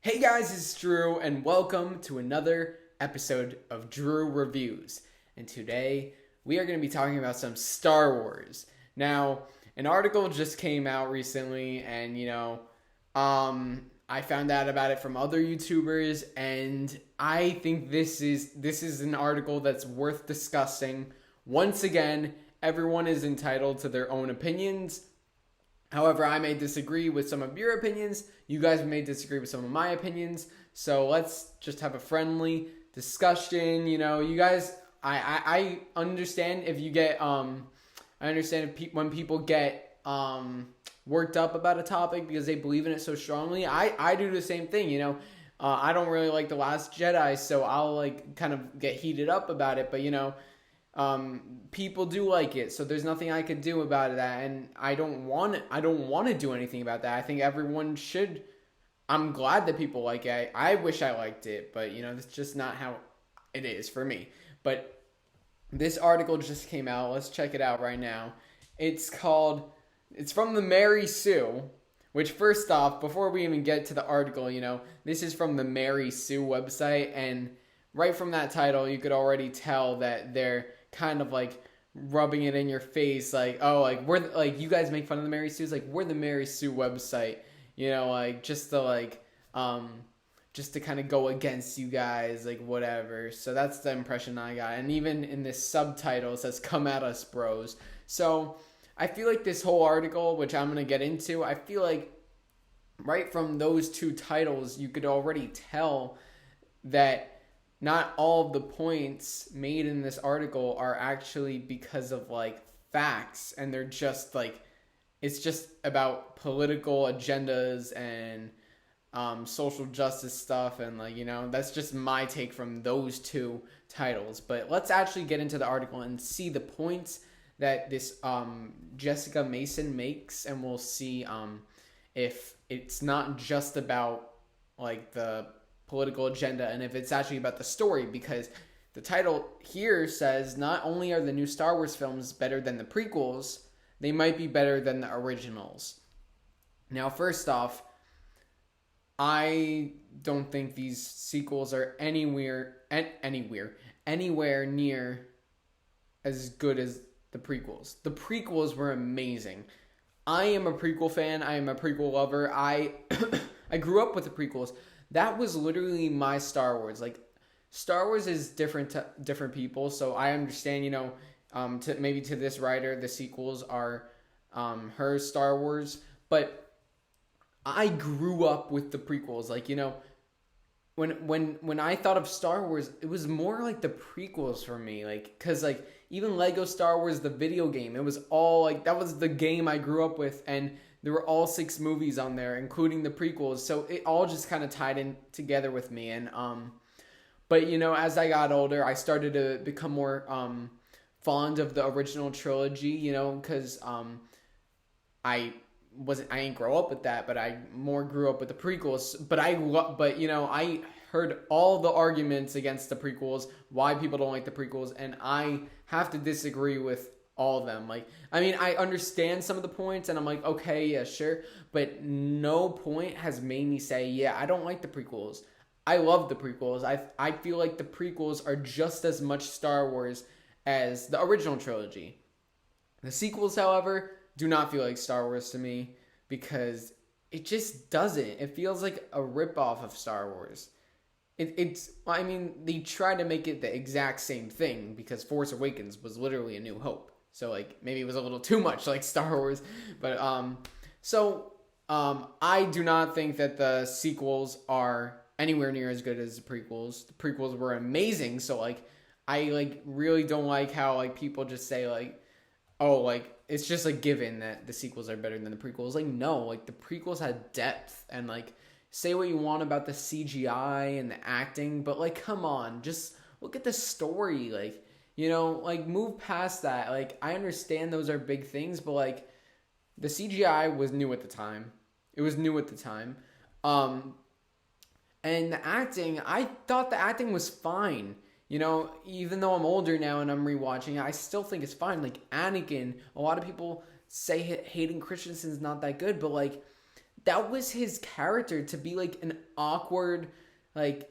Hey guys, it's Drew, and welcome to another episode of Drew Reviews. And today we are going to be talking about some Star Wars. Now, an article just came out recently, and I found out about it from other YouTubers, and I think this is an article that's worth discussing. Once again, everyone is entitled to their own opinions. However, I may disagree with some of your opinions. You guys may disagree with some of my opinions. So let's just have a friendly discussion. You guys, I understand if you get I understand when people get worked up about a topic because they believe in it so strongly. I do the same thing. I don't really like The Last Jedi, so I'll kind of get heated up about it. But people do like it, so there's nothing I could do about that, and I don't want to do anything about that. I think everyone should. I'm glad that people like it. I wish I liked it, but that's just not how it is for me. But this article just came out. Let's check it out right now. It's from the Mary Sue, which, first off, before we even get to the article, this is from the Mary Sue website, and right from that title, you could already tell that they're kind of rubbing it in your face, we're you guys make fun of the Mary Sue's, we're the Mary Sue website, just to kind of go against you guys, whatever. So that's the impression I got. And even in this subtitle, it says "Come at us, bros." So I feel like this whole article, which I'm gonna get into, I feel like right from those two titles, you could already tell that not all of the points made in this article are actually because of facts, and they're just it's just about political agendas and social justice stuff, and that's just my take from those two titles. But let's actually get into the article and see the points that this Jessica Mason makes, and we'll see if it's not just about the political agenda, and if it's actually about the story, because the title here says not only are the new Star Wars films better than the prequels, they might be better than the originals. Now, first off, I don't think these sequels are anywhere near as good as the prequels. The prequels were amazing. I am a prequel fan. I am a prequel lover. I I grew up with the prequels. That was literally my Star Wars. Star Wars is different to different people, so I understand, to this writer, the sequels are her Star Wars, but I grew up with the prequels. When I thought of Star Wars, it was more like the prequels for me, because even Lego Star Wars, the video game, it was all that was the game I grew up with, and there were all 6 movies on there, including the prequels. So it all just kind of tied in together with me. And but as I got older, I started to become more fond of the original trilogy. Because I didn't grow up with that, but I more grew up with the prequels. But I heard all the arguments against the prequels, why people don't like the prequels, and I have to disagree with all of them. I understand some of the points, and I'm okay, yeah, sure, but no point has made me say, yeah, I don't like the prequels. I love the prequels. I feel like the prequels are just as much Star Wars as the original trilogy. The sequels, however, do not feel like Star Wars to me, because it just doesn't. It feels like a ripoff of Star Wars. They try to make it the exact same thing, because Force Awakens was literally A New Hope. So maybe it was a little too much like Star Wars, but I do not think that the sequels are anywhere near as good as the prequels. The prequels were amazing, so I really don't like how people just say it's just a given that the sequels are better than the prequels. No, the prequels had depth, and say what you want about the CGI and the acting, but come on, just look at the story. Move past that. I understand those are big things, but the CGI was new at the time. It was new at the time. And the acting, I thought the acting was fine. Even though I'm older now and I'm rewatching, I still think it's fine. Anakin, a lot of people say Hayden Christensen's not that good, but that was his character, to be like an awkward, like,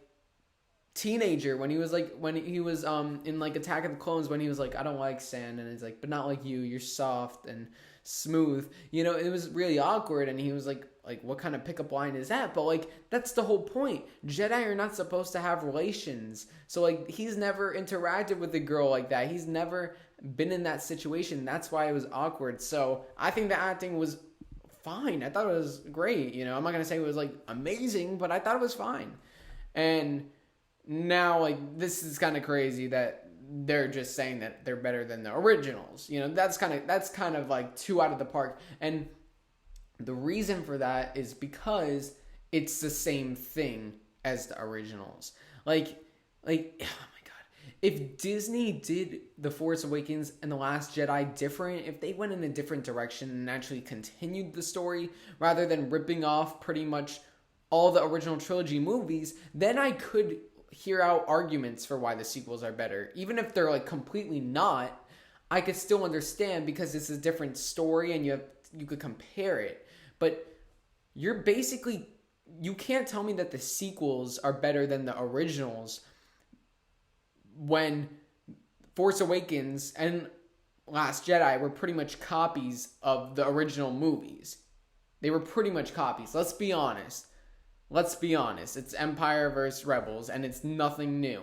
teenager when he was in like Attack of the Clones, when he was like, I don't like sand, and it's like, but not like you're soft and smooth, it was really awkward, and he was like what kind of pickup line is that? But like, that's the whole point. Jedi are not supposed to have relations, so like, he's never interacted with a girl like that. He's never been in that situation. That's why it was awkward. So I think the acting was fine. I thought it was great. I'm not gonna say it was like amazing, but I thought it was fine. And now, like, this is kind of crazy that they're just saying that they're better than the originals. That's kind of like too out of the park. And the reason for that is because it's the same thing as the originals. Like, oh my god. If Disney did The Force Awakens and The Last Jedi different, if they went in a different direction and actually continued the story rather than ripping off pretty much all the original trilogy movies, then I could hear out arguments for why the sequels are better. Even if they're like completely not, I could still understand, because it's a different story and you could compare it. But you can't tell me that the sequels are better than the originals when Force Awakens and Last Jedi were pretty much copies of the original movies. They were pretty much copies. Let's be honest. It's Empire versus Rebels, and it's nothing new.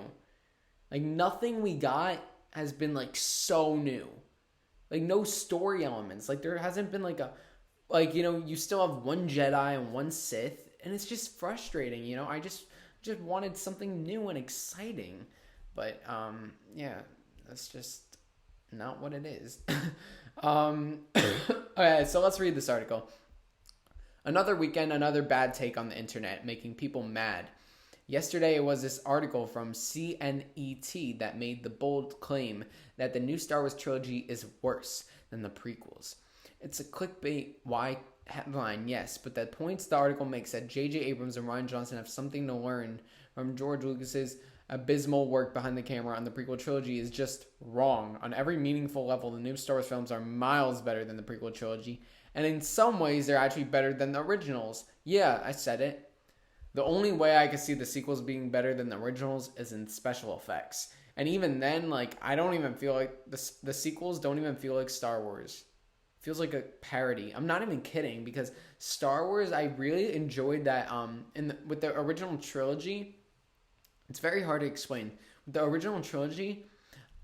Like, nothing we got has been like so new. Like, no story elements. Like, there hasn't been like you still have one Jedi and one Sith, and it's just frustrating. I just wanted something new and exciting. But yeah, that's just not what it is. Okay, so let's read this article. Another weekend, another bad take on the internet, making people mad. Yesterday, it was this article from CNET that made the bold claim that the new Star Wars trilogy is worse than the prequels. It's a clickbait headline, yes, but the points the article makes that J.J. Abrams and Rian Johnson have something to learn from George Lucas's abysmal work behind the camera on the prequel trilogy is just wrong. On every meaningful level, the new Star Wars films are miles better than the prequel trilogy, and in some ways, they're actually better than the originals. Yeah, I said it. The only way I could see the sequels being better than the originals is in special effects. And even then, like, I don't even feel like the sequels don't even feel like Star Wars. It feels like a parody. I'm not even kidding, because Star Wars, I really enjoyed that with the original trilogy. It's very hard to explain. With the original trilogy,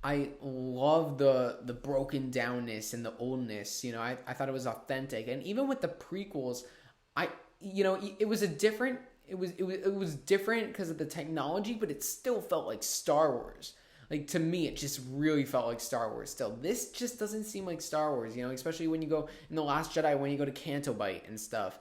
I love the broken downness and the oldness. I thought it was authentic. And even with the prequels, it was different because of the technology, but it still felt like Star Wars. Like, to me, it just really felt like Star Wars still. This just doesn't seem like Star Wars, especially when you go in The Last Jedi, when you go to Canto Bight and stuff.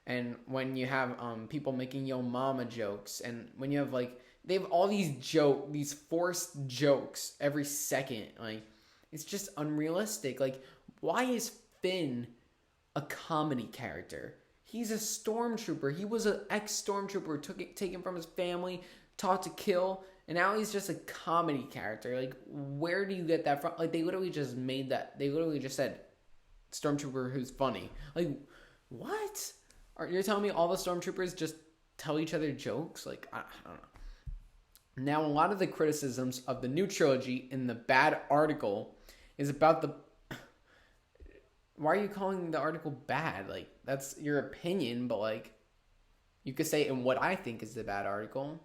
And when you have people making Yo Mama jokes, and when you have like, they have all these forced jokes every second. Like, it's just unrealistic. Like, why is Finn a comedy character? He's a stormtrooper. He was an ex-stormtrooper, taken from his family, taught to kill, and now he's just a comedy character. Like, where do you get that from? Like, they literally just made that. They literally just said, stormtrooper who's funny. Like, what? You're telling me all the stormtroopers just tell each other jokes? Like, I don't know. Now, a lot of the criticisms of the new trilogy in the bad article is about the... Why are you calling the article bad? Like, that's your opinion, but like, you could say in what I think is the bad article.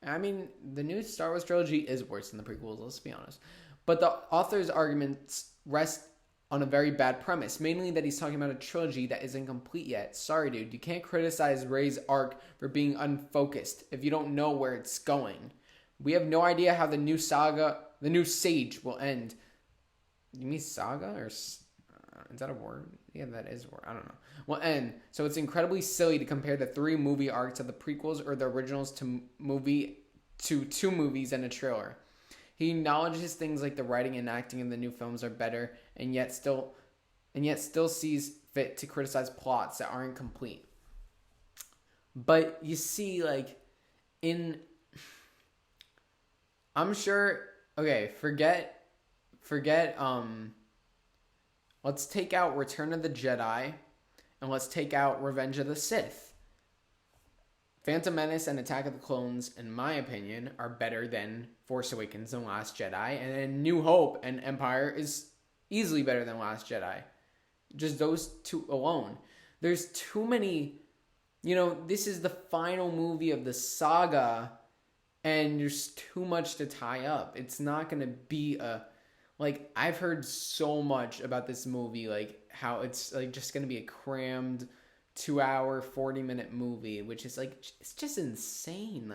I mean, the new Star Wars trilogy is worse than the prequels, let's be honest. But the author's arguments rest on a very bad premise, mainly that he's talking about a trilogy that isn't complete yet. Sorry, dude, you can't criticize Rey's arc for being unfocused if you don't know where it's going. We have no idea how the new sage will end. You mean saga, or is that a word? Yeah, that is a word. I don't know. Will end. So it's incredibly silly to compare the 3 movie arcs of the prequels or the originals to 2 movies and a trailer. He acknowledges things like the writing and acting in the new films are better, and yet still sees fit to criticize plots that aren't complete. But you see, like, I'm sure. Okay, forget Let's take out Return of the Jedi, and let's take out Revenge of the Sith. Phantom Menace and Attack of the Clones, in my opinion, are better than Force Awakens and Last Jedi. And then New Hope and Empire is easily better than Last Jedi. Just those two alone. There's too many, this is the final movie of the saga, and there's too much to tie up. It's not going to be I've heard so much about this movie, how it's just going to be a crammed 2-hour, 40-minute movie, which is it's just insane.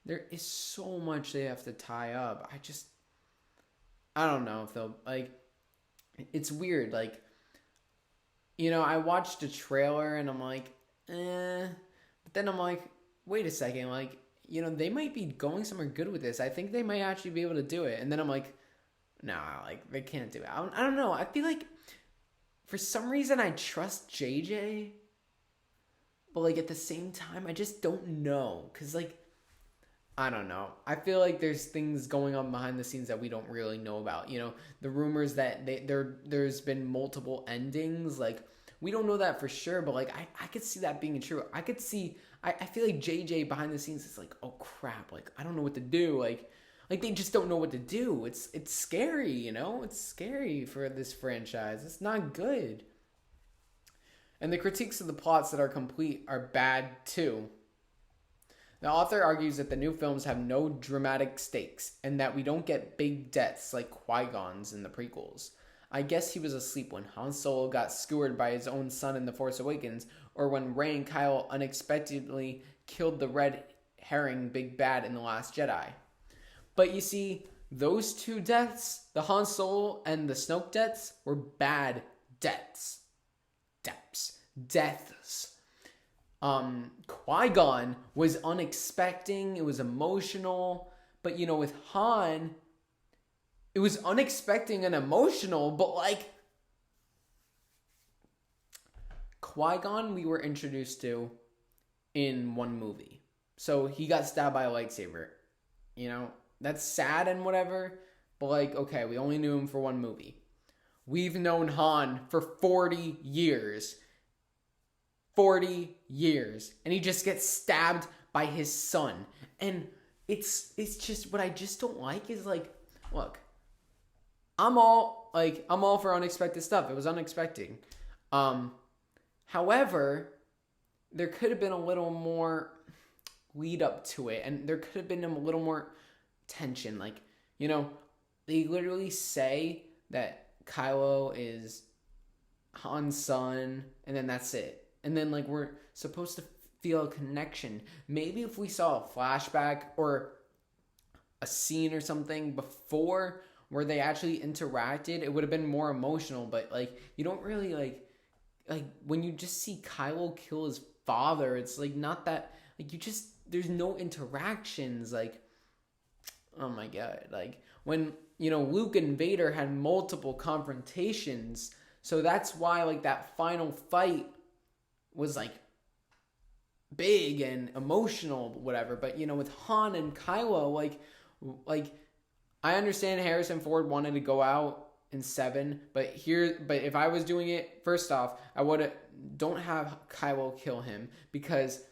There is so much they have to tie up. I don't know if they'll, it's weird. I watched a trailer and I'm but then I'm wait a second, they might be going somewhere good with this. I think they might actually be able to do it. And then I'm nah, they can't do it. I don't know. I feel for some reason I trust JJ, but at the same time I just don't know, because I don't know. I feel there's things going on behind the scenes that we don't really know about. The rumors that there's been multiple endings. We don't know that for sure, but I could see that being true. I could see. I feel JJ behind the scenes is oh crap. I don't know what to do. They just don't know what to do. It's scary. It's scary for this franchise. It's not good. And the critiques of the plots that are complete are bad too. The author argues that the new films have no dramatic stakes and that we don't get big deaths like Qui-Gon's in the prequels. I guess he was asleep when Han Solo got skewered by his own son in The Force Awakens, or when Rey and Kylo unexpectedly killed the red herring big bad in The Last Jedi. But you see, those two deaths, the Han Solo and the Snoke deaths, were bad deaths. Deaths. Qui-Gon was unexpected, it was emotional, but with Han, it was unexpected and emotional, but Qui-Gon we were introduced to in one movie. So he got stabbed by a lightsaber. That's sad and whatever, but okay, we only knew him for one movie. We've known Han for 40 years. 40 years. And he just gets stabbed by his son. And it's just, what I just don't like is look, I'm all for unexpected stuff. It was unexpected. However, there could have been a little more lead up to it, and there could have been a little more tension. They literally say that Kylo is Han's son, and then that's it. And then we're supposed to feel a connection. Maybe if we saw a flashback or a scene or something before where they actually interacted, it would have been more emotional. But you don't really when you just see Kylo kill his father, it's not that, there's no interactions. Oh my god, when Luke and Vader had multiple confrontations, so that's why that final fight was big and emotional, whatever. But with Han and Kylo, I understand Harrison Ford wanted to go out in 7, but if I was doing it, first off, I don't have Kylo kill him, because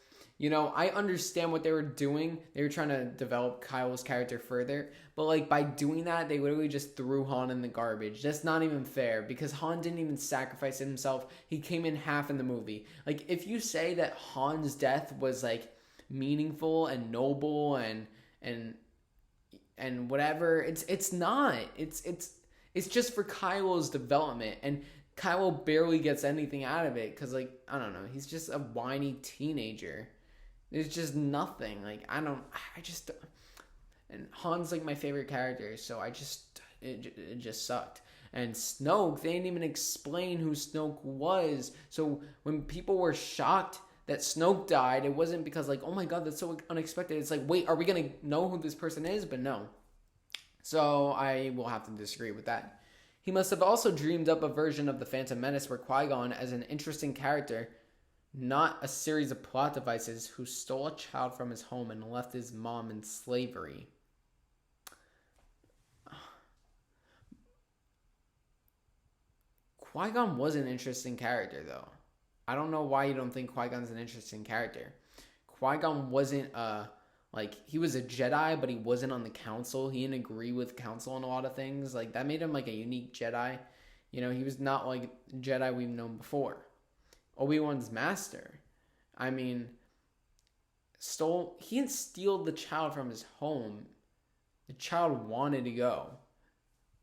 I understand what they were doing. They were trying to develop Kylo's character further. But by doing that, they literally just threw Han in the garbage. That's not even fair, because Han didn't even sacrifice himself. He came in half in the movie. If you say that Han's death was meaningful and noble and whatever, it's not. It's just for Kylo's development, and Kylo barely gets anything out of it, because I don't know, he's just a whiny teenager. There's just nothing. And Han's my favorite character, so it just sucked. And Snoke, they didn't even explain who Snoke was. So when people were shocked that Snoke died, it wasn't because oh my god, that's so unexpected. It's wait, are we gonna know who this person is? But no. So I will have to disagree with that. He must have also dreamed up a version of the Phantom Menace where Qui-Gon as an interesting character, not a series of plot devices, who stole a child from his home and left his mom in slavery. Qui-Gon was an interesting character, though. I don't know why you don't think Qui-Gon's an interesting character. Qui-Gon wasn't he was a Jedi, but he wasn't on the council. He didn't agree with council on a lot of things. Like, that made him like a unique Jedi. You know, he was not like Jedi we've known before. Obi-Wan's master. I mean, he didn't steal the child from his home. The child wanted to go.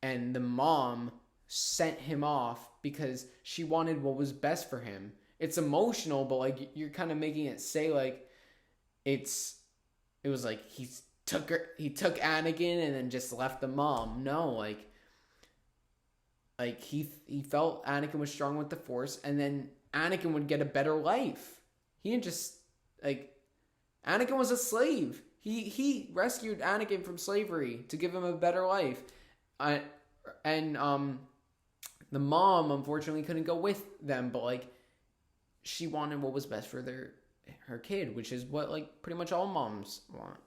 And the mom sent him off because she wanted what was best for him. It's emotional, but like you're kind of making it say like it was like he took Anakin and then just left the mom. No, like he felt Anakin was strong with the Force, and then Anakin would get a better life. He didn't just Anakin was a slave. He rescued Anakin from slavery to give him a better life. The mom unfortunately couldn't go with them, but like she wanted what was best for her kid, which is what like pretty much all moms want.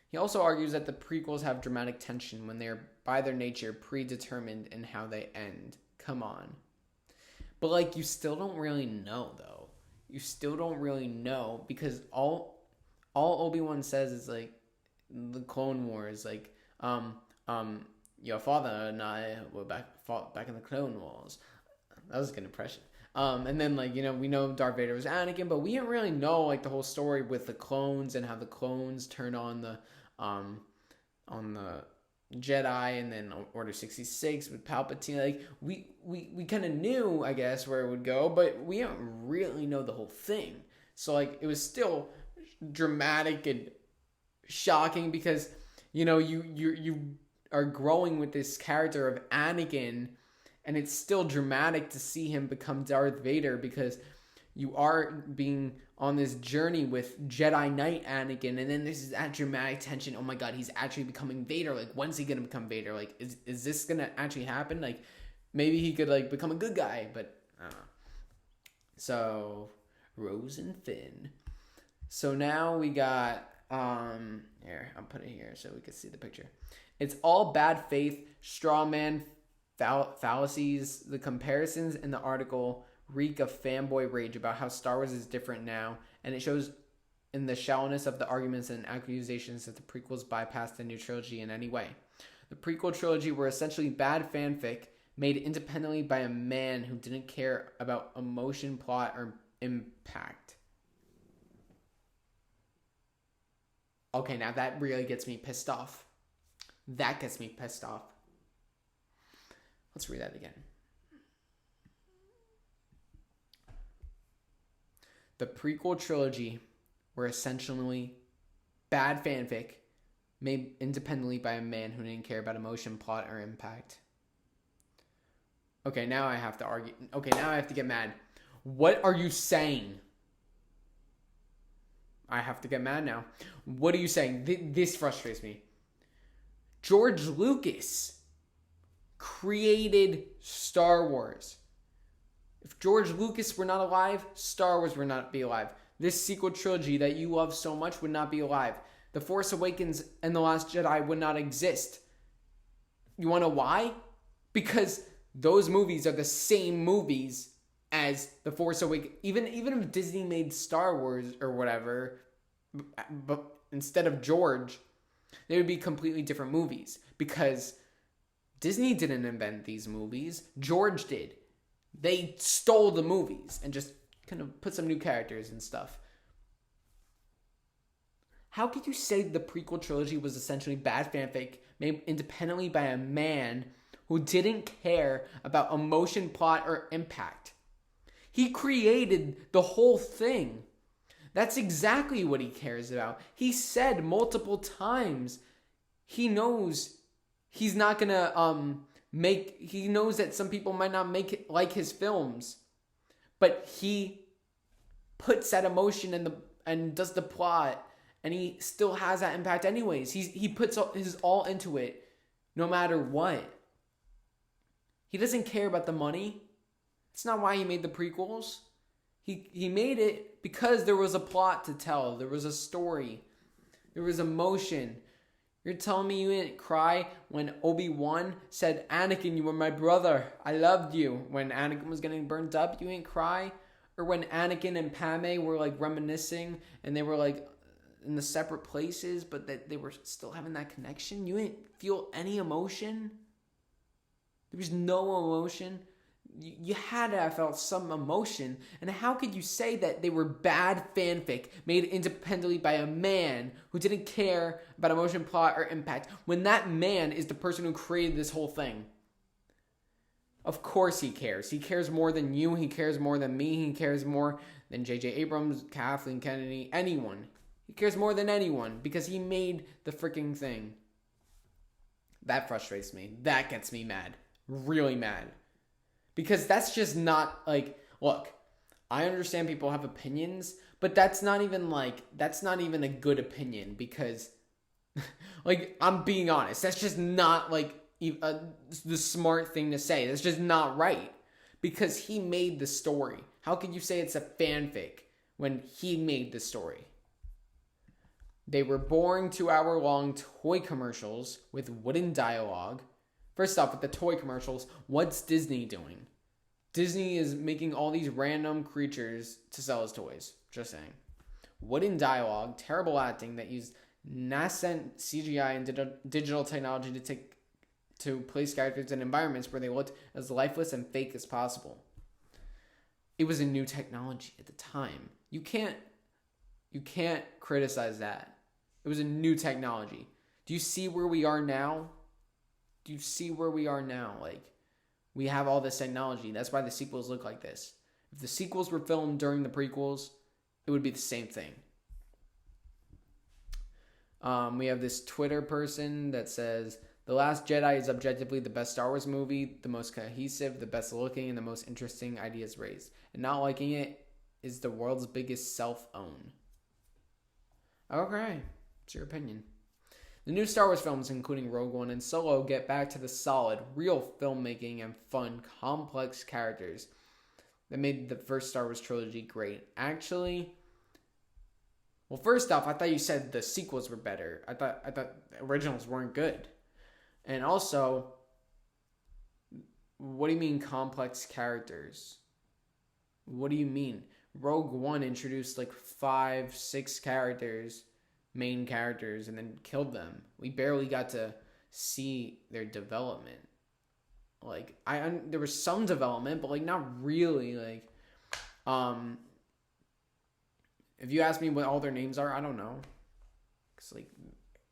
He also argues that the prequels have dramatic tension when they are by their nature predetermined in how they end. Come on. But like you still don't really know though. You still don't really know because all Obi-Wan says is like the Clone Wars, like your father and I fought back in the Clone Wars. That was a good impression. And then like, you know, we know Darth Vader was Anakin, but we didn't really know like the whole story with the clones and how the clones turn on the Jedi, and then Order 66 with Palpatine. Like we kind of knew, I guess, where it would go, but we don't really know the whole thing. So like it was still dramatic and shocking because, you know, you are growing with this character of Anakin, and it's still dramatic to see him become Darth Vader because you are being on this journey with Jedi Knight Anakin, and then there's that dramatic tension. Oh my god, he's actually becoming Vader. Like, when's he gonna become Vader? Like, is this gonna actually happen? Like, maybe he could like become a good guy, but I don't know. So Rose and Finn. So now we got here, I'll put it here so we can see the picture. It's all bad faith, straw man fallacies. The comparisons in the article reek of fanboy rage about how Star Wars is different now, and it shows in the shallowness of the arguments and accusations that the prequels bypassed the new trilogy in any way. The prequel trilogy were essentially bad fanfic made independently by a man who didn't care about emotion, plot, or impact. Okay, now that really gets me pissed off. That gets me pissed off. Let's read that again. The prequel trilogy were essentially bad fanfic made independently by a man who didn't care about emotion, plot, or impact. Okay, now I have to argue. Okay, now I have to get mad. What are you saying? I have to get mad now. What are you saying? This frustrates me. George Lucas created Star Wars. If George Lucas were not alive, Star Wars would not be alive. This sequel trilogy that you love so much would not be alive. The Force Awakens and The Last Jedi would not exist. You want to know why? Because those movies are the same movies as The Force Awakens. Even if Disney made Star Wars or whatever, but instead of George, they would be completely different movies. Because Disney didn't invent these movies. George did. They stole the movies and just kind of put some new characters and stuff. How could you say the prequel trilogy was essentially bad fanfic made independently by a man who didn't care about emotion, plot, or impact? He created the whole thing. That's exactly what he cares about. He said multiple times he knows he's not gonna he knows that some people might not make it like his films, but he puts that emotion and does the plot, and he still has that impact anyways. He puts his all into it no matter what. He doesn't care about the money. That's not why he made the prequels. He made it because there was a plot to tell. There was a story. There was emotion. You're telling me you didn't cry when Obi-Wan said, Anakin, you were my brother. I loved you. When Anakin was getting burnt up, you didn't cry? Or when Anakin and Padme were like reminiscing and they were like in the separate places, but that they were still having that connection? You didn't feel any emotion? There was no emotion? You had to have felt some emotion. And how could you say that they were bad fanfic made independently by a man who didn't care about emotion, plot, or impact when that man is the person who created this whole thing? Of course he cares. He cares more than you. He cares more than me. He cares more than J.J. Abrams, Kathleen Kennedy, anyone. He cares more than anyone because he made the freaking thing. That frustrates me. That gets me mad. Really mad. Because that's just not, like, look, I understand people have opinions, but that's not even a good opinion because, like, I'm being honest. That's just not, like, the smart thing to say. That's just not right because he made the story. How could you say it's a fanfic when he made the story? They were boring 2-hour-long toy commercials with wooden dialogue. First off, with the toy commercials, what's Disney doing? Disney is making all these random creatures to sell as toys. Just saying. Wooden dialogue, terrible acting that used nascent CGI and digital technology to place characters in environments where they looked as lifeless and fake as possible. It was a new technology at the time. You can't criticize that. It was a new technology. Do you see where we are now? Like, we have all this technology. That's why the sequels look like this. If the sequels were filmed during the prequels, it would be the same thing. We have this Twitter person that says, The Last Jedi is objectively the best Star Wars movie, the most cohesive, the best looking, and the most interesting ideas raised. And not liking it is the world's biggest self-own. Okay, it's your opinion. The new Star Wars films, including Rogue One and Solo, get back to the solid, real filmmaking and fun, complex characters that made the first Star Wars trilogy great. Actually, well, first off, I thought you said the sequels were better. I thought the originals weren't good. And also, what do you mean complex characters? What do you mean? Rogue One introduced like 5-6 characters, main characters, and then killed them. We barely got to see their development. Like, there was some development, but like not really. Like, if you ask me what all their names are, I don't know. Cause like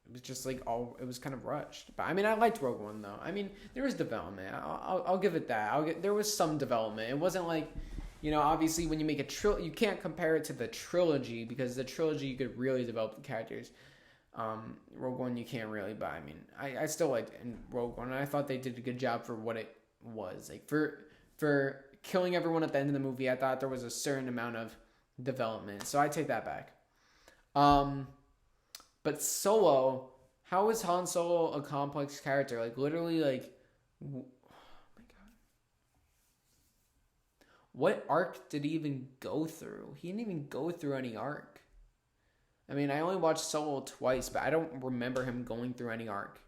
it was just like it was kind of rushed. But I mean, I liked Rogue One though. I mean, there was development. I'll give it that. There was some development. It wasn't like, you know, obviously when you make a you can't compare it to the trilogy because the trilogy you could really develop the characters. Rogue One you can't really, but I mean, I still liked Rogue One, and I thought they did a good job for what it was. Like for killing everyone at the end of the movie, I thought there was a certain amount of development, so I take that back. But Solo, how is Han Solo a complex character? Like literally, like. What arc did he even go through? He didn't even go through any arc. I mean, I only watched Solo twice, but I don't remember him going through any arc.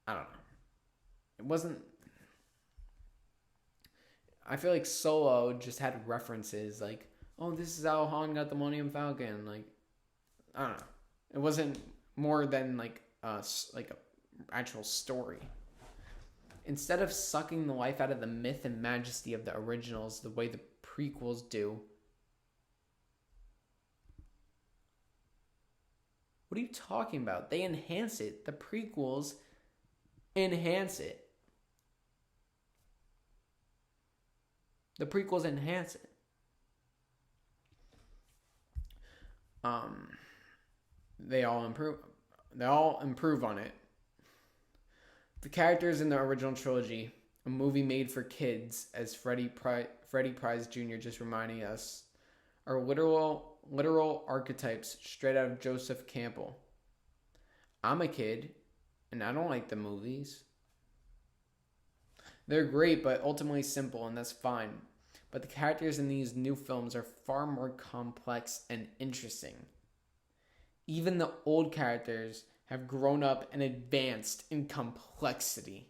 I don't know. It wasn't... I feel like Solo just had references like, oh, this is how Han got the Millennium Falcon. Like, I don't know. It wasn't more than like a actual story. Instead of sucking the life out of the myth and majesty of the originals the way the prequels do, what are you talking about? They enhance it. The prequels enhance it. The prequels enhance it. They all improve on it. The characters in the original trilogy, a movie made for kids, as Freddie Pryce Jr. just reminding us, are literal archetypes straight out of Joseph Campbell. I'm a kid, and I don't like the movies. They're great, but ultimately simple, and that's fine. But the characters in these new films are far more complex and interesting. Even the old characters have grown up and advanced in complexity.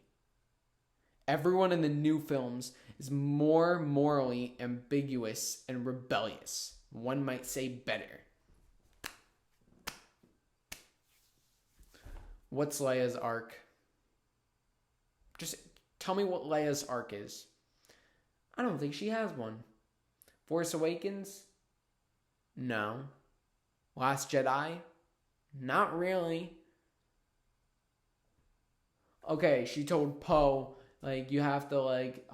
Everyone in the new films is more morally ambiguous and rebellious. One might say better. What's Leia's arc? Just tell me what Leia's arc is. I don't think she has one. Force Awakens? No. Last Jedi? Not really. Okay, she told Poe, like, you have to, like,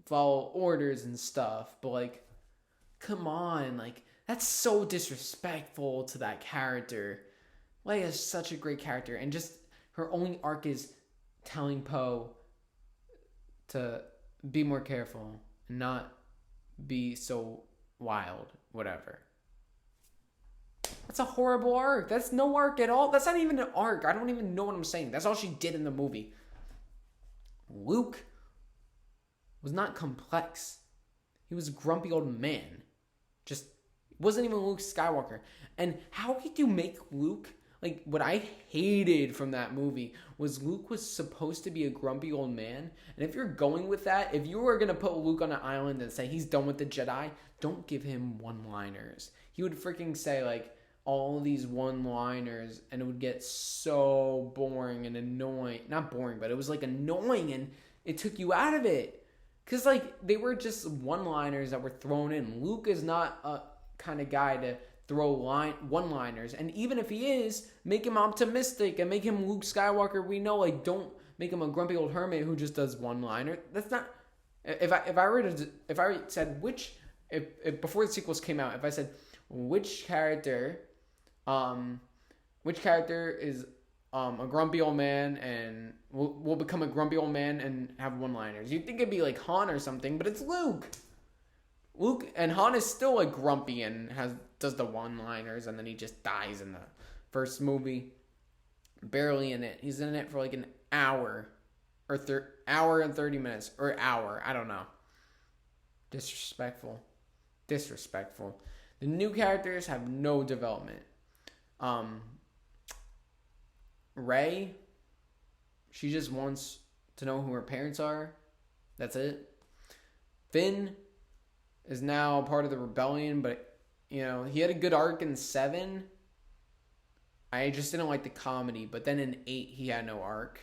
follow orders and stuff. But, like, come on. Like, that's so disrespectful to that character. Leia's such a great character. And just her only arc is telling Poe to be more careful and not be so wild. Whatever. That's a horrible arc. That's no arc at all. That's not even an arc. I don't even know what I'm saying. That's all she did in the movie. Luke was not complex. He was a grumpy old man. Just wasn't even Luke Skywalker. And how could you make Luke... Like, what I hated from that movie was Luke was supposed to be a grumpy old man. And if you're going with that, if you were going to put Luke on an island and say he's done with the Jedi, don't give him one-liners. He would freaking say, like, all these one-liners, and it would get so boring and annoying. Not boring, but it was, like, annoying, and it took you out of it. Because, like, they were just one-liners that were thrown in. Luke is not a kind of guy to throw one-liners, and even if he is, make him optimistic and make him Luke Skywalker. We know, like, don't make him a grumpy old hermit who just does one-liner. That's not. If I said if before the sequels came out, if I said which character is a grumpy old man and will become a grumpy old man and have one-liners, you'd think it'd be like Han or something, but it's Luke. And Han is still like grumpy and does the one-liners, and then he just dies in the first movie. Barely in it. He's in it for like an hour or hour and 30 minutes or hour. I don't know. Disrespectful. The new characters have no development. Rey, she just wants to know who her parents are. That's it. Finn is now part of the rebellion, but you know, he had a good arc in 7. I just didn't like the comedy, but then in 8 he had no arc.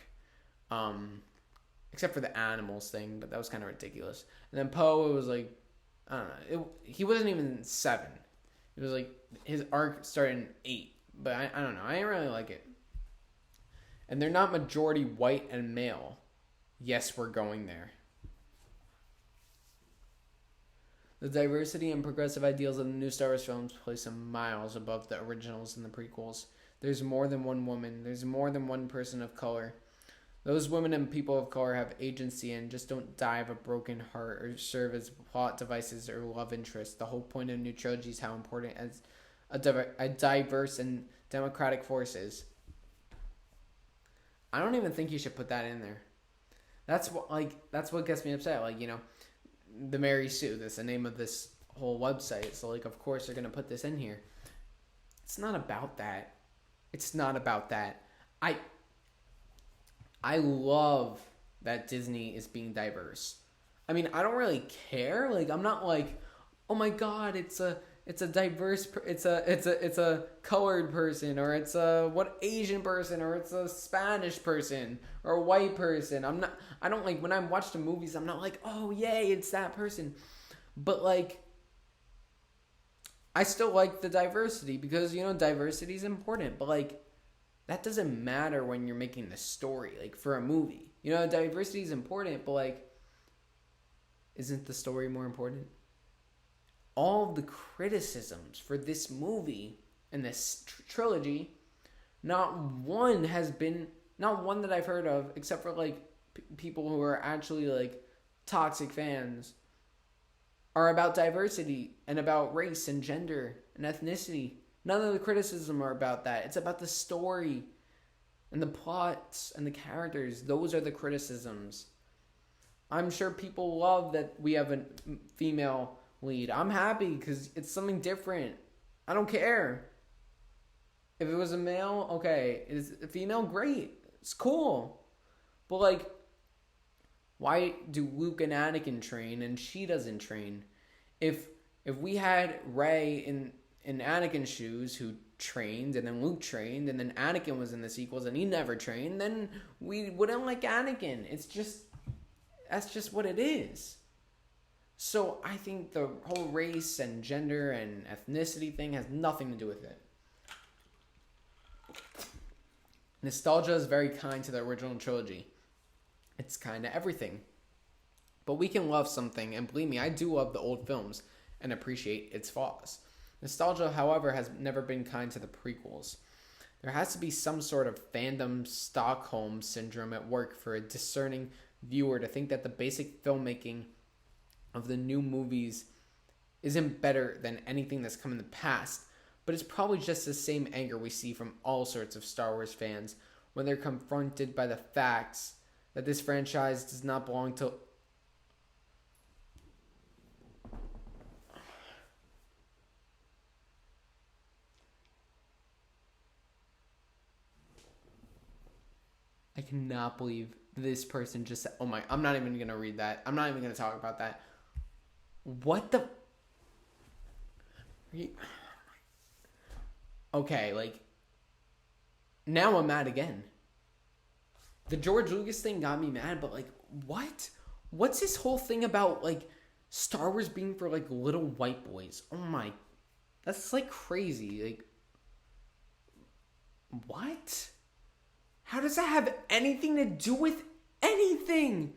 Except for the animals thing, but that was kind of ridiculous. And then Poe, it was like, I don't know, he wasn't even in 7. It was like his arc started in 8, but I don't know, I didn't really like it. And they're not majority white and male. Yes, we're going there. The diversity and progressive ideals of the new Star Wars films place them miles above the originals and the prequels. There's more than one woman. There's more than one person of color. Those women and people of color have agency and just don't die of a broken heart or serve as plot devices or love interests. The whole point of the new trilogy is how important as a diverse and democratic force is. I don't even think you should put that in there. That's what gets me upset. Like, you know, the Mary Sue, that's the name of this whole website. So, like, of course they're going to put this in here. It's not about that. I love that Disney is being diverse. I mean, I don't really care. Like, I'm not like, oh my god, it's a diverse, it's a colored person, or it's a Asian person, or it's a Spanish person, or a white person. I don't like, when I watch the movies, I'm not like, oh yay, it's that person. But like, I still like the diversity because, you know, diversity is important. But like, that doesn't matter when you're making the story. Like, for a movie, you know, diversity is important, but like, isn't the story more important? All of the criticisms for this movie and this trilogy, not one that I've heard of, except for like people who are actually like toxic fans, are about diversity and about race and gender and ethnicity. None of the criticism are about that. It's about the story and the plots and the characters. Those are the criticisms. I'm sure people love that we have a female lead. I'm happy because it's something different. I don't care. If it was a male, okay. Is a female? Great. It's cool. But like, why do Luke and Anakin train and she doesn't train? If we had Rey in Anakin's shoes who trained and then Luke trained and then Anakin was in the sequels and he never trained, then we wouldn't like Anakin. That's just what it is. So I think the whole race and gender and ethnicity thing has nothing to do with it. Nostalgia is very kind to the original trilogy. It's kind of everything. But we can love something, and believe me, I do love the old films and appreciate its flaws. Nostalgia, however, has never been kind to the prequels. There has to be some sort of fandom Stockholm syndrome at work for a discerning viewer to think that the basic filmmaking of the new movies isn't better than anything that's come in the past, but it's probably just the same anger we see from all sorts of Star Wars fans when they're confronted by the facts that this franchise does not belong to... I cannot believe this person just said, oh my, I'm not even going to read that. I'm not even going to talk about that. What the... Okay, like, now I'm mad again. The George Lucas thing got me mad, but like, what? What's this whole thing about, like, Star Wars being for, like, little white boys? Oh my, that's, like, crazy. Like, what? How does that have anything to do with anything?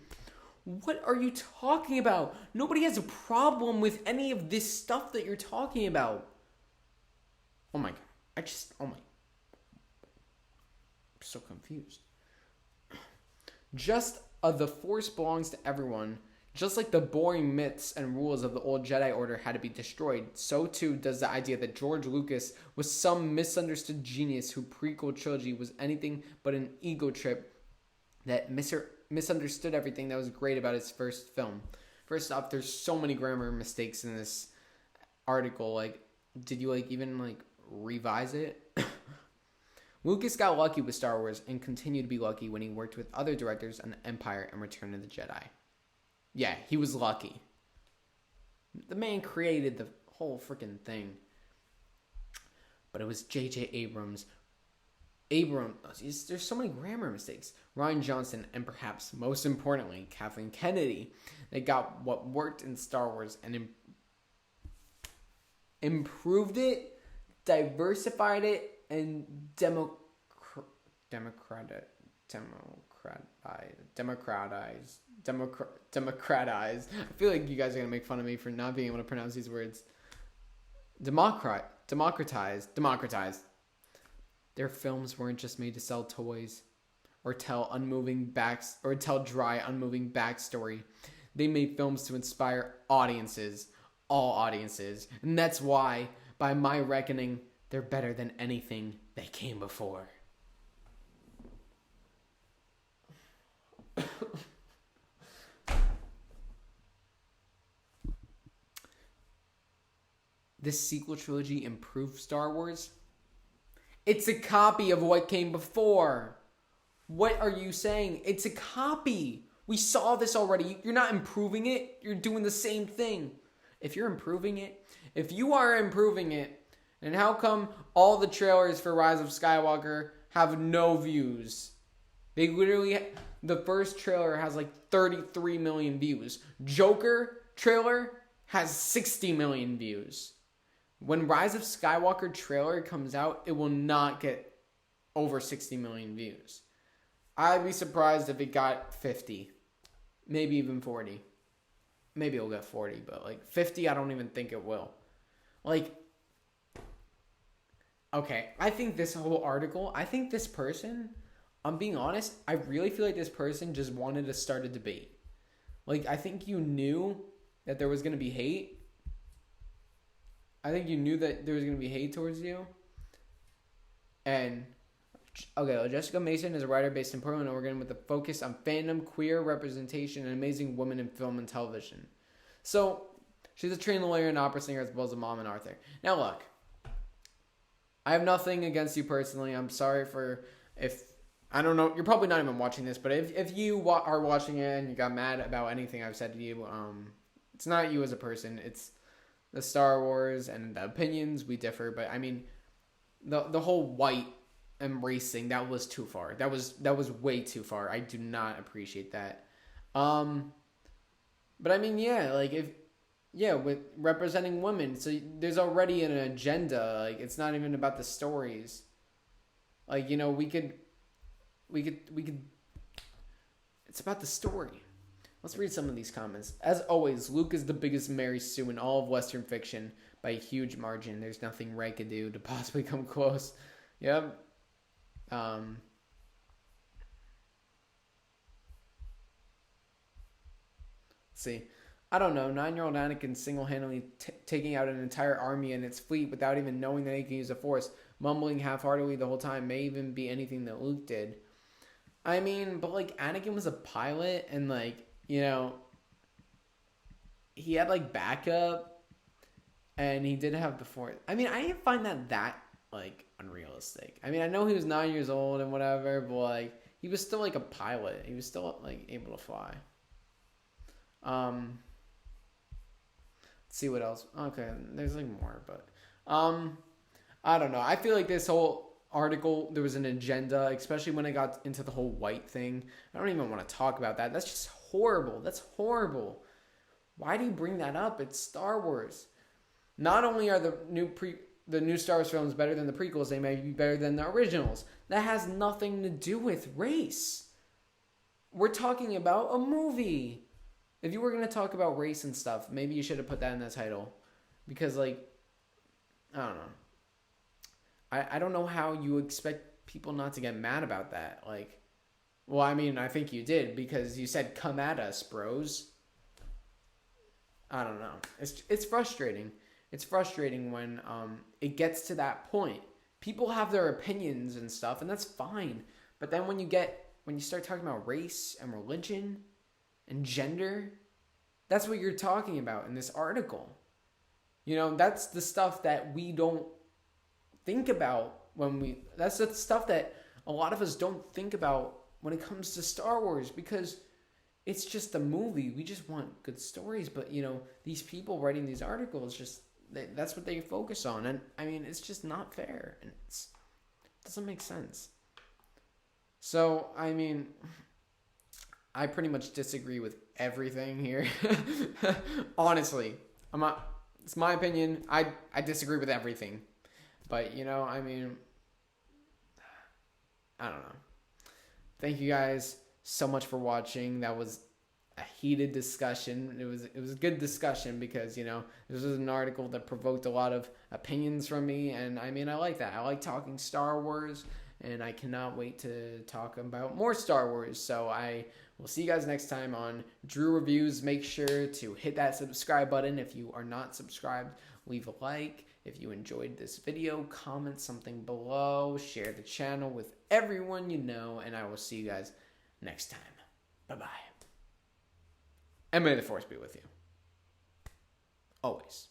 What are you talking about? Nobody has a problem with any of this stuff that you're talking about. Oh my god. I'm so confused. The Force belongs to everyone. Just like the boring myths and rules of the old Jedi Order had to be destroyed, so too does the idea that George Lucas was some misunderstood genius whose prequel trilogy was anything but an ego trip that misunderstood everything that was great about his first film. First off, there's so many grammar mistakes in this article. Like, did you even revise it? Lucas got lucky with Star Wars and continued to be lucky when he worked with other directors on Empire and Return of the Jedi. Yeah, he was lucky. The man created the whole freaking thing. But it was J.J. Abrams. There's so many grammar mistakes. Rian Johnson, and perhaps most importantly, Kathleen Kennedy, they got what worked in Star Wars and improved it, diversified it, and democratized. I feel like you guys are gonna make fun of me for not being able to pronounce these words. Democratized. Their films weren't just made to sell toys or tell dry, unmoving backstory. They made films to inspire audiences, all audiences, and that's why, by my reckoning, they're better than anything that came before. This sequel trilogy improved Star Wars? It's a copy of what came before. What are you saying? It's a copy. We saw this already. You're not improving it. You're doing the same thing. If you are improving it, then how come all the trailers for Rise of Skywalker have no views? They literally, the first trailer has 33 million views. Joker trailer has 60 million views. When Rise of Skywalker trailer comes out, it will not get over 60 million views. I'd be surprised if it got 50. Maybe even 40. Maybe it'll get 40, but 50, I don't even think it will. Okay, I think this whole article, this person, I'm being honest, I really feel like this person just wanted to start a debate. I think you knew that there was going to be hate. I think you knew that there was going to be hate towards you. And, okay, Jessica Mason is a writer based in Portland, Oregon, with a focus on fandom, queer representation, and amazing women in film and television. So, she's a trained lawyer and opera singer as well as a mom and author. Now, look. I have nothing against you personally. I'm sorry for if I don't know. You're probably not even watching this, but if you are watching it and you got mad about anything I've said to you, it's not you as a person. It's the Star Wars and the opinions we differ. But I mean, the whole white embracing, that was too far. That was way too far. I do not appreciate that. But I mean, yeah, like with representing women, so there's already an agenda. Like it's not even about the stories. Like we could. It's about the story. Let's read some of these comments. As always, Luke is the biggest Mary Sue in all of Western fiction by a huge margin. There's nothing Rey could do to possibly come close. Yep. Let's see. I don't know. 9-year-old Anakin single-handedly taking out an entire army and its fleet without even knowing that he can use the Force, mumbling half-heartedly the whole time, may even be anything that Luke did. I mean, but like Anakin was a pilot, and like he had like backup, and he did have the Force. I mean, I didn't find that like unrealistic. I mean, I know he was 9 years old and whatever, but like he was still like a pilot. He was still like able to fly. Let's see what else. Okay, there's like more, but I don't know. I feel like this whole article, there was an agenda, especially when it got into the whole white thing. I don't even want to talk about that. That's just horrible. That's horrible. Why do you bring that up? It's Star Wars. Not only are the new Star Wars films better than the prequels, they may be better than the originals. That has nothing to do with race. We're talking about a movie. If you were going to talk about race and stuff, maybe you should have put that in the title. Because, like, I don't know. I don't know how you expect people not to get mad about that. Like, well, I mean, I think you did because you said, come at us, bros. I don't know. It's frustrating. It's frustrating when it gets to that point. People have their opinions and stuff, and that's fine. But then when you start talking about race and religion and gender, that's what you're talking about in this article. That's the stuff that we don't think about that's the stuff that a lot of us don't think about when it comes to Star Wars, because it's just a movie. We just want good stories, but these people writing these articles, that's what they focus on, and I mean, it's just not fair, and it doesn't make sense. So I mean, I pretty much disagree with everything here. Honestly, it's my opinion. I disagree with everything. But, I mean, I don't know. Thank you guys so much for watching. That was a heated discussion. It was a good discussion because, this was an article that provoked a lot of opinions from me. And, I mean, I like that. I like talking Star Wars, and I cannot wait to talk about more Star Wars. So I will see you guys next time on Drew Reviews. Make sure to hit that subscribe button if you are not subscribed. Leave a like. If you enjoyed this video, comment something below. Share the channel with everyone you know. And I will see you guys next time. Bye-bye. And may the Force be with you. Always.